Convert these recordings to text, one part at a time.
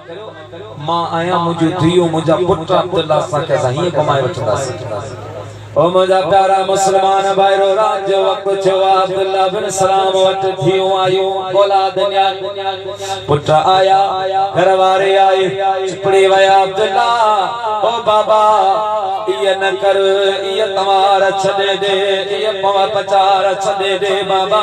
मां आया मुझे थियो मुझा पुत्र अब्दुल्ला सा के सही कमाए वठदा ओ मुझा प्यारा मुसलमान भाईरो राज वक्त छवा अब्दुल्ला बिन सलाम वट थियो आयो औलाद न्याल पुत्र आया घरवारे आए चिपड़ी वया अब्दुल्ला ओ बाबा ये न कर ये तवार छदे दे ये पवर पचार छदे दे बाबा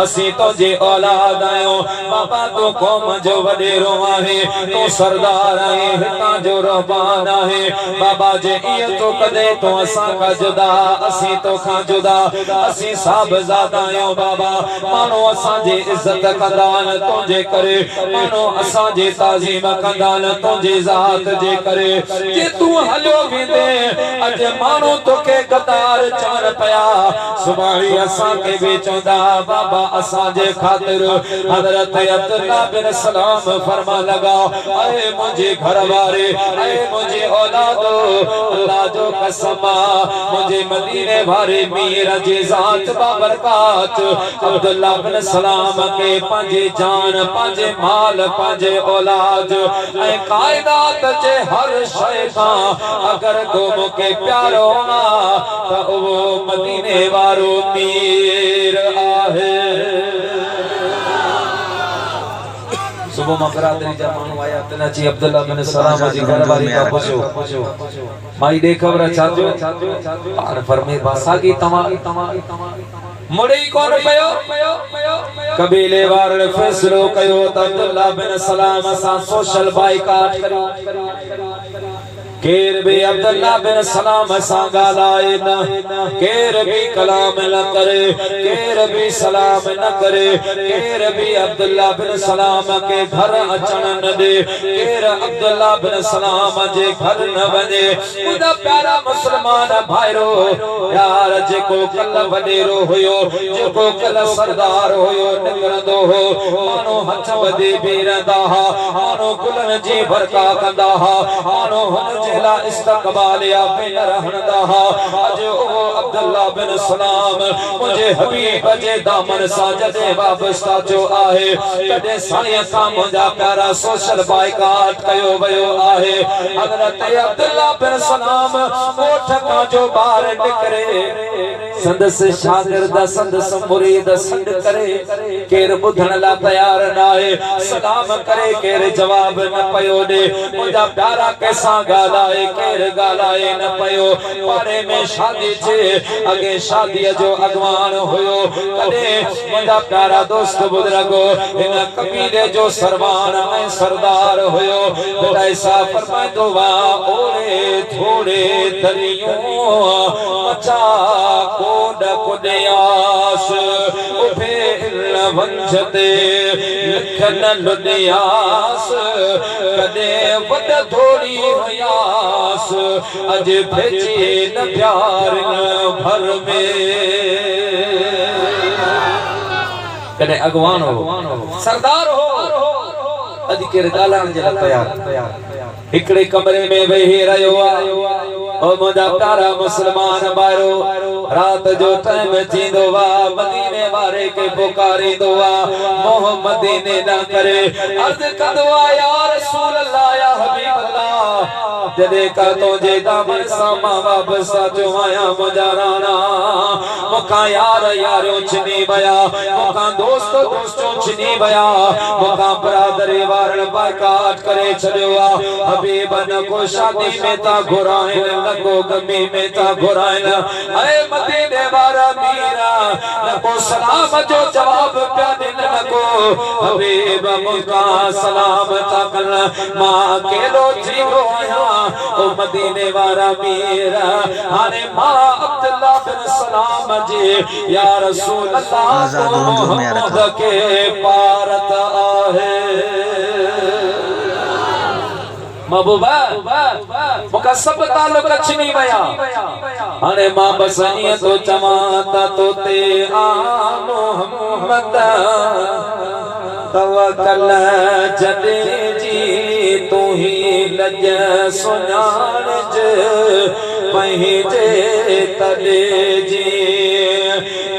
असी तो जे औलाद आयो बाबा तो कौम जो वडेरो आहे तो सरदार आहे हिता जो रहमान आहे बाबा जे ये तो कदे तो असा का जुदा असी तो खा जुदा असी साब ज़ादा आयो बाबा मानो असा जे इज्जत कंदान तुझे करे मानो असा जे ताज़ीम कंदान तुझे ज़ात जे करे जे तू हलो वेंदे अज मानो तोखे गदार चार पया सुभाणी असा के बेचोदा बाबा असा जे खातिर हजरत अब्दुल्ला बिन सलाम फरमा लगा अरे मुझे घर वाले अरे मुझे औलादो अल्लाह जो कसम मुझे मदीने वाले मीर जे ज़ात बाबरकात अब्दुल्ला बिन सलाम के पंजे जान पंजे माल पंजे औलाद ए कायनात जे हर शय का अगर को मुके प्यारो ना तो वो मदीने वारो मीर आहे सुबह में बरादरी जा मानू आया तना जी अब्दुल्ला बिन सलाम जी घरवारी का पूछो माई दे खबर चाचो पार फरमे भाषा की तमा मुड़ी कौन पयो कबीले वाले फैसलो कयो त अब्दुल्ला बिन सलाम सा सोशल बाइकाट करो केर भी अब्दुल्ला बिन सलाम सा गालाए न केर भी कलाम न करे केर भी सलाम न करे केर भी अब्दुल्ला बिन सलाम के घर अचन न दे केर अब्दुल्ला बिन सलाम जे घर न वने खुदा प्यारा मुसलमान भाईरो यार जेको कल वडेरो होयो जेको कल सरदार होयो निकरंदो हो मानो हथ वदे बीरंदा हा मानो गुलन जी भरका कंदा हा मानो हुन ला इस्तकबाल या बिन रहंदा अज ओ अब्दुल्ला बिन सलाम मुझे हबीब जे दामन सा जदे वाबस्ता जो आहे कदे साईं सा मुझा प्यारा सोशल बाइकाट कयो वयो आहे हजरत अब्दुल्ला बिन सलाम कोठ का जो बाहर निकरे संदस शागिर्द संदस मुरीद संद करे केर बुधन ला तैयार ना है सलाम करे केर जवाब न पयो दे मुझा प्यारा कैसा गालाए केर गालाए न पयो पारे में शादी छे अगे शादी जो अगवान होयो कदे मुझा प्यारा दोस्त बुजुर्गो इन कबीले जो सरवान ऐ सरदार होयो ऐसा फरमाइंदो वा ओरे थोड़े दरियो मचा कोड कुदयास उभे वंजते लखन लुदियास कदे वड थोड़ी हुयास अज भेजी न प्यार भर में कदे अगवान हो सरदार हो अज केर गालान जे तैयार हिकड़े कमरे में वेही रहियो ओ मुझा प्यारा मुसलमान भाईरो रात जो टाइम थींदो वा मदीने वारे के पुकारींदो वा मोहम्मद ने ना करे अर्ज कंदो या रसूल अल्लाह या हबीब अल्लाह जदे का तो जे दामन सामा वापस जो आया मुझा राणा मुखा यार यारो छिनी बया मुखा दोस्त दोस्तों छिनी बया मुखा बरादरी वारन बाइकाट करे छड़ियो हबीब न को शादी में ता घुराइन न को गमी में ता घुराइन ऐ मदीने वारा मीरा न को सलाम जो जवाब प्या दिन न को हबीब मुका सलाम ता कल मां केलो जीरो आया ओ मदीने वारा मीरा हाने मां अब्दुल्ला बिन सलाम जी या रसूल अल्लाह तो मोहम्मद के पारत आहे महबूबा मुका सब ताल्लुक छिनी वया हाने मां बस इए तो चमाता तो ते आ मोहम्मद तवक्कल जदे जी तू ही लज सुनान ज पहिजे तदे जी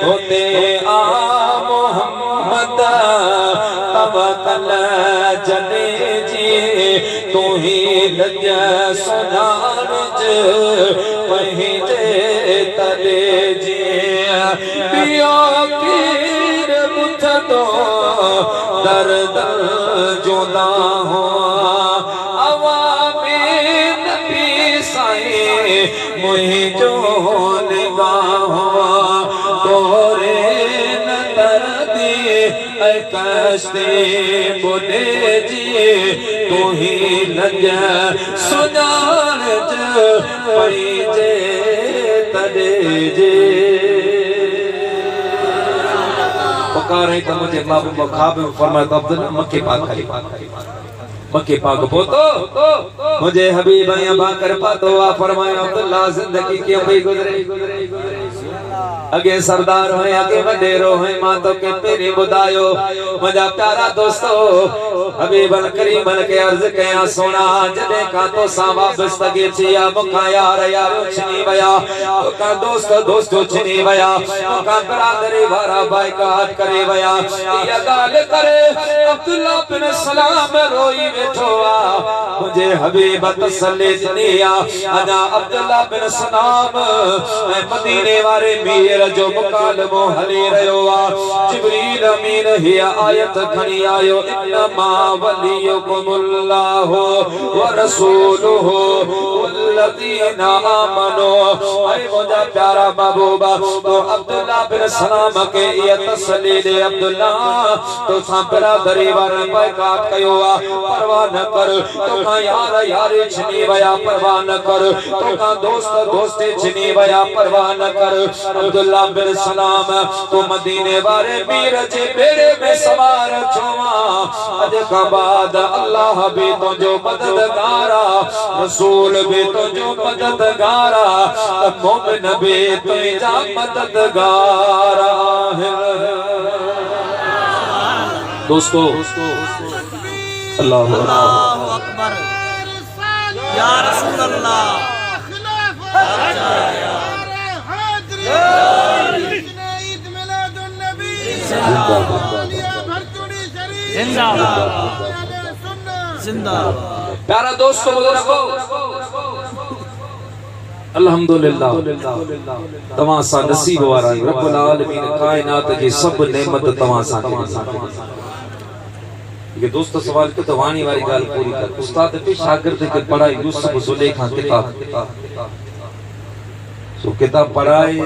तोते आ मोहम्मद तवक्कल जदे जी तू ही लज सुनान पंहिंजे तले जी पियो पीर ॿुधंदो दर दर जोदा हुआ अवामी नबी साईं मुंहिंजो निगाह हुआ तोरे नदर दी कश्ती बुने जी तू ही लज सुनान पंहिंजे तले जी पुकारे तो मुझे महबूब ख्वाब में फरमाया तो अब्दुल्ला मक्के पाक खली मक्के पाक पोतो मुझे हबीब या बाकर पातो वा फरमाया अब्दुल्ला जिंदगी क्यों भी गुजरे अगे सरदार होए अगे वडेरो होए मां तो के तेरी बुधायो मजा प्यारा दोस्तो हबीब अल करीम के अर्ज कया सोना जदे का तो सा वापस तगे छिया मुखा यार यार छनी वया तो का दोस्त छनी वया तो का बरादरी वारा भाई का हाथ करे वया या गाल करे अब्दुल्ला बिन सलाम रोई बैठो मुझे हबीब तसल्ली दिया अना अब्दुल्ला बिन सलाम मदीने वाले मीर जो मुकालमो हली रयो जिब्रील अमीन ही आयत खणी आयो इन्नमा वलियुकुमुल्लाहु व रसूलुहु वल्लज़ीना आमनू अरे मुझा प्यारा महबूबा तो अब्दुल्ला बिन सलाम के ये तसल्ली दे अब्दुल्ला तो सांपरा दरीवार बैकात कयो परवाह न कर तो का यार यारी छनी वया परवाह न कर तो का दोस्ते छनी वया परवाह न कर अब्दुल्ला बिन सलाम तो मदीने वाले मीर जे बेड़े में सवार छोवा अज का बाद अल्लाह भी तो जो मददगारा रसूल भी तो जो मददगारा मोमिन भी तो जा मददगारा है दोस्तों अल्लाह अकबर या रसूल अल्लाह प्यारा दोस्तों बुजुर्गो अल्हम्दुलिल्लाह तवां सा नसीब वारा रब्बुल आलमीन कायनात जी सब नेमत तवां सा ये दोस्त सवाल के तो वाणी वाली गाल पूरी कर उस्ताद पे शागिर्द के पढ़ाई यूसुफ जुलेखा किताब सो किताब पढ़ाई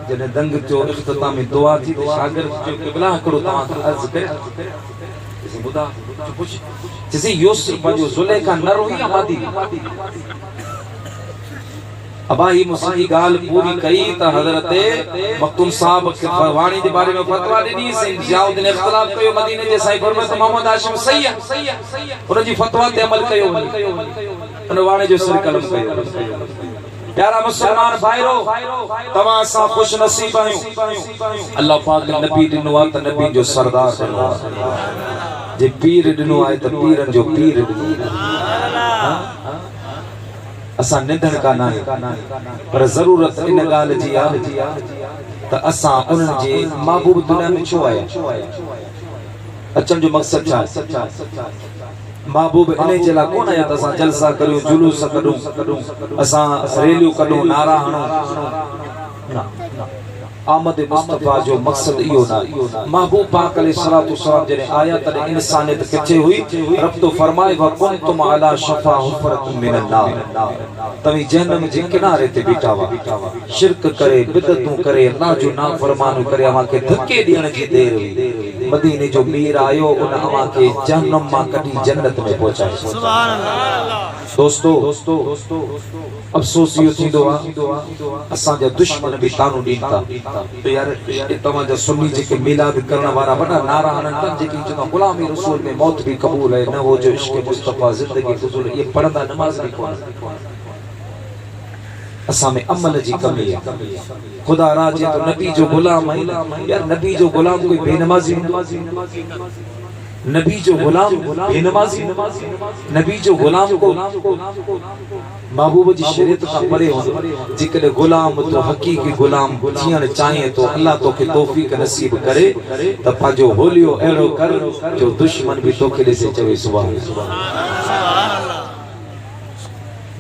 जने दंग जो इख्तितामी दुआ थी तो शागिर्द जो क़िबला करो तवां अर्ज करे इसे बुदा पूछ जैसे यूसुफ जो जुलेखा न रोई आबादी अबा ही मुसी गाल पूरी कई त हजरत मखतूम साहब के वाणी के बारे में फतवा दी से जियाउद्दीन इख्तिलाफ कयो मदीने जे साईं फरमाए तो मोहम्मद हाशिम सही है उन जी फतवा ते अमल कयो उन वाणी जो सिर कलम कयो प्यारा मुसलमान भाईरो तमा सा खुश नसीब आयो अल्लाह पाक नबी दिनो आ त नबी जो सरदार दिनो जे पीर दिनो आए त पीरन जो पीर असा निधन का ना पर जरूरत इन गाल जी आ त असा उन जे महबूब दुनिया में छो आया अचन जो मकसद छा महबूब इने जला कोन आया त असा जलसा करियो जुलूस करूं असा रैलियो करूं नारा हणो आमद मुस्तफा जो मकसद इयो ना महबूब पाक अलैहिस्सलातु वस्सलाम जने आया त इंसानियत किथे हुई रब तो फरमाए व कुंतुम अला शफा हुफरतुम मिनन नार तवी जहन्नम जे किनारे ते बीठा वा शिरक करे बिदतू करे अल्लाह जो नाफरमानी करे अमा के धक्के देण जी देर हुई मदीने जो मीर आयो उन अमा के जहन्नम मा कटी जन्नत में पहुंचाए सुभान अल्लाह दोस्तों अफसोस यो थींदो आ असा जा दुश्मन भी तानो दीता तो यार तमा जा सुन्नी जे के मिलाद करने वाला बड़ा नारा हनन जे की जो गुलामी रसूल में मौत भी कबूल है न वो जो इश्क मुस्तफा जिंदगी फजूल ये पढ़दा नमाज भी कोन असा में अमल जी कमी है खुदा राजे तो नबी जो गुलाम है यार नबी जो गुलाम कोई बेनमाजी नबी जो गुलाम बेनमाजी नबी जो गुलाम को महबूब जी शरीयत का परे हो जिकरे गुलाम तो हकीकी गुलाम थियण चाहे तो अल्लाह तो के तौफीक नसीब करे त पाजो होलियो एड़ो कर जो दुश्मन भी तो के से चवे सुभान अल्लाह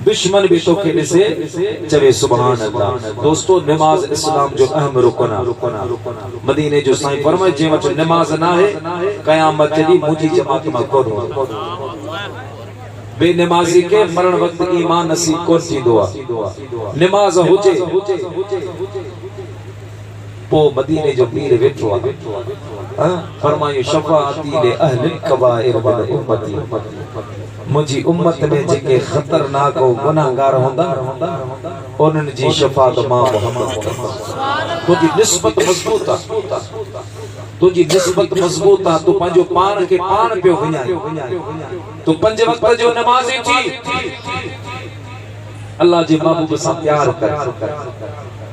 दुश्मन भी तो के से चवे सुभान अल्लाह। दोस्तों नमाज इस्लाम जो अहम रुकना मदीने जो साईं फरमाए जे वट नमाज ना है कयामत दी मुजी जमात में कोन बेनमाजी के मरण वक्त ईमान नसीब कोन थींदो आ। नमाज हुजे पो मदीने जो पीर वेठो आ फरमायो शफाअती ले अहल कबाइर वल उम्मती मुझी उम्मत में जेके खतरनाक और गुनाहगार होंदा उन्हनि जी शफाअत मां मोहम्मद तुझी निस्बत मजबूत आ तुझी निस्बत मजबूत आ तू पंजो पान के पान पियो विञाए तू पंज वक्त जो नमाज़ी थी अल्लाह जे महबूब सां प्यार कर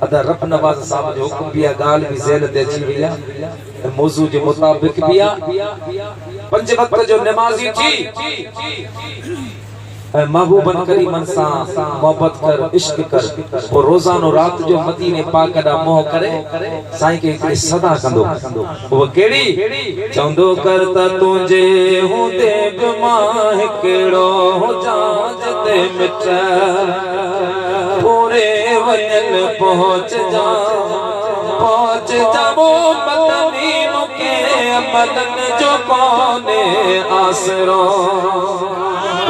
अदा रब नवाज साहब जो हुक्म बिया गाल भी ज़हन ते अची विया मौजू जे मुताबिक बिया पंज वक्त जो नमाज़ी थी महबूबन करीमन सा मोहब्बत कर इश्क कर और रोजानो रात जो मदीने पाक दा मोह करे साईं के हिकड़ी सदा कंदो वो केड़ी चंदो करता तुझे हुंदे मां केड़ो जांच ते मिट पूरे वजन पहुंच जाबो मदनी मुके मदन जो कोने आसरो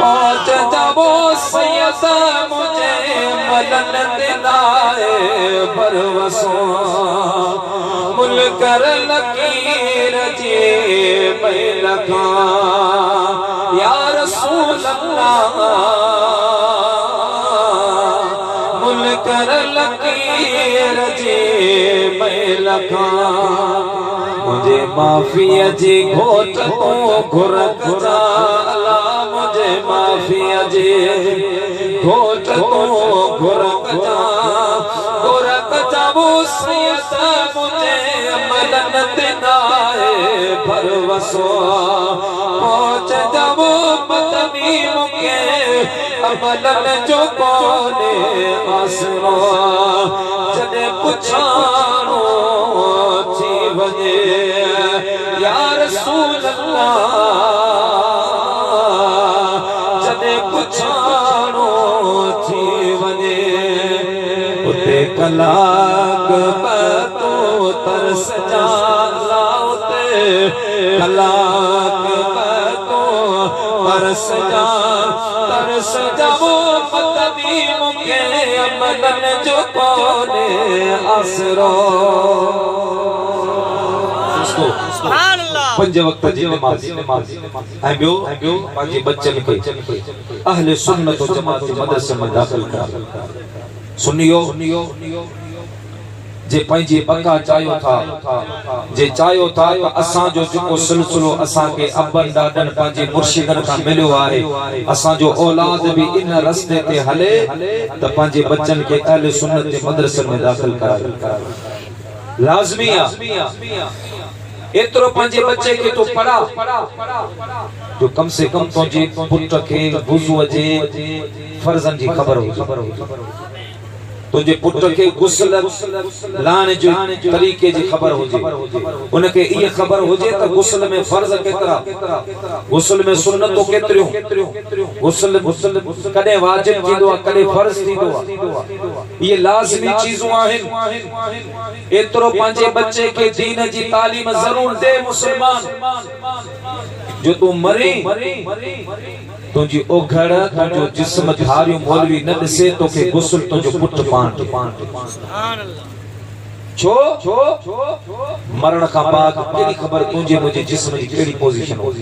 पहुंच जाबो सैयद मुझे मदन दिलाए परवसो मुलकर लकीर जी मैं लगा या रसूल अल्लाह मुलकर लकीर जी मैं लगा मुझे माफी जी घोट को घुरक जा मुझे माफी जी घोट को घुरक जा वो सैयद मुझे मदन दिलाए परवसो पहुंच जाबो मदनी मुके अमलन जो कोने आसरो जने पुछाणो थी वने या रसूल अल्लाह जने पुछाणो थी वने उते कलाक तो तरस जा लाउते कलाक तो तरस जाबो मदनी मुके मदन जो कोने आसरो पंज वक्त जी नमाज ऐं ॿियो पंहिंजे बच्चन खे अहले सुन्नत व जमात मदरसे में दाख़िल कर सुनियो जे पंहिंजी बका चाहियो था त असां जो जेको सिलसिलो असां के अबन ॾाॾनि पंहिंजे मुर्शिदन खां मिलियो आहे असां जो औलाद भी इन रस्ते ते हले त पंहिंजे बच्चन के अहले सुन्नत जे मदरसे में दाख़िल कराए लाज़मी आ एतरो पंहिंजे बच्चे के तो पढ़ा जो कम से कम तुंहिंजे पुट के वुज़ू जे फर्ज़न जी ख़बर हो तुझे पुट के गुस्ल लाने जो तरीके जी खबर हो उनके ये खबर हो तो गुस्ल में फर्ज केतरा गुस्ल में सुन्नतो केतरियो गुस्ल कदे वाजिब थींदो कदे फर्ज थींदो ये लाज़मी चीजूं आहिन एतरो पांचे बच्चे के दीन जी तालीम जरूर दे मुसलमान जो तू मरी तुझी ओघड़ तुझो जिस्म धारियो मौलवी न दिसे तो के गुस्ल तुझो पुट पान छो मरण का बाद केड़ी खबर तुझे मुझे जिस्म की केड़ी पोजीशन हो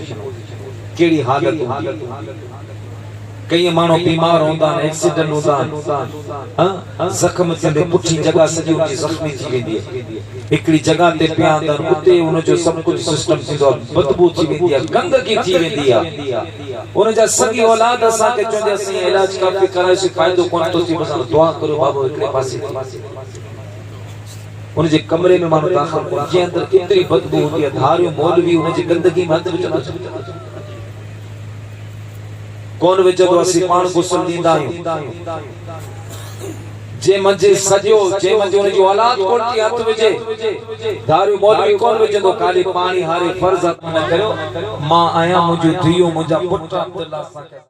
केड़ी हालत होंदी कई मानो बीमार होंदा एक्सीडेंट होंदा जख्म थंदे पुठी जगह सजी उनकी जख्मी थी वेंदी एकड़ी जगह ते पिया अंदर उते उन जो सब कुछ सिस्टम थींदो बदबू थी वेंदी गंदगी थी वेंदी उन जा सगी औलाद असा के चोंदे असि इलाज काफी कराए से फायदो कोन तो थी बस दुआ करो बाबू एकड़े पासे उन जे कमरे में मानो दाखिल को जे अंदर इतनी बदबू होती है धारियो मौलवी उन जे गंदगी में हथ विच कौन विच तो असि पान गुस्ल दींदा आहियूं जे मंजे सजो जे मंजे उन जो औलाद कोन थी हथ विजे धारियो मौलवी कौन विजंदो काली पानी हारे फर्ज न करियो मां आया मुझो धियो मुझा पुट अब्दुल्ला